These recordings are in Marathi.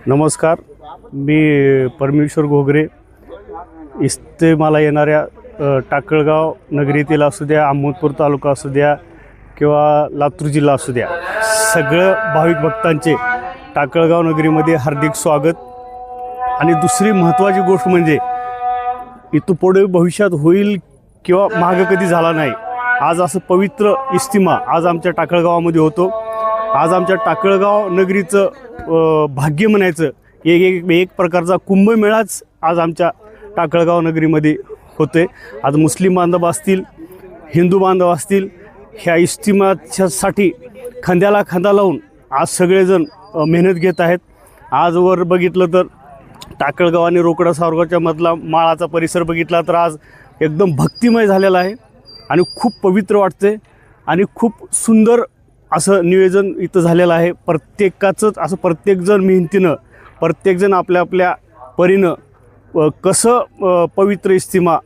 नमस्कार, मी परमेश्वर घोगरे. इस्तेमाला येणाऱ्या टाकळगाव नगरीतील असू द्या, अहमदपूर तालुका असू द्या किंवा लातूर जिल्हा असू द्या, सगळं भाविक भक्तांचे टाकळगाव नगरीमध्ये हार्दिक स्वागत. आणि दुसरी महत्त्वाची गोष्ट म्हणजे इथं पुढे भविष्यात होईल किंवा मागं कधी झाला नाही, आज असं पवित्र इस्तिमा आज आमच्या टाकळगावामध्ये होतो. आज आमच्या टाकळगाव नगरीचं भाग्य म्हणायचं एक प्रकारचा कुंभमेळाच आज आमच्या टाकळगाव नगरीमध्ये होते. आज मुस्लिम बांधव असतील, हिंदू बांधव असतील, ह्या इस्तिमाच्यासाठी खांद्याला खांदा लावून आज सगळेजण मेहनत घेत आहेत. आजवर बघितलं तर टाकळगाव आणि रोकडा सावरगावच्या मधला माळाचा परिसर बघितला तर आज एकदम भक्तिमय झालेला आहे आणि खूप पवित्र वाटते आणि खूप सुंदर असं नियोजन इथं झालेलं आहे. प्रत्येकाचंच असं प्रत्येकजण मेहनतीनं, प्रत्येकजण आपल्या आपल्या परीनं कसं पवित्र इस्तिमा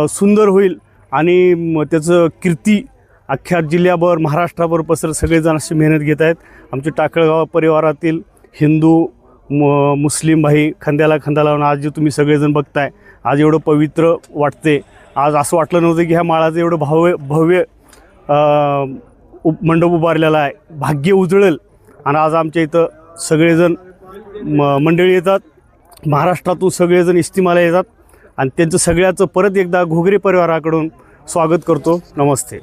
सुंदर होईल आणि त्याचं कीर्ती अख्ख्या जिल्ह्याभर महाराष्ट्राभर पसर सगळेजण अशी मेहनत घेत आहेत. आमचे टाकळगाव परिवारातील हिंदू मुस्लिम भाई खांद्याला खांदा लावून आज जे तुम्ही सगळेजण बघताय, आज एवढं पवित्र वाटते. आज असं वाटलं नव्हतं की ह्या माळाचं एवढं भव्य मंडप उभारलेला आहे, भाग्य उजळेल. आणि आज आमच्या इथं सगळेजण मंडळी येतात, महाराष्ट्रातून सगळेजण इस्तिमाला येतात आणि त्यांचं सगळ्याचं परत एकदा घोगरे परिवाराकडून स्वागत करतो. नमस्ते.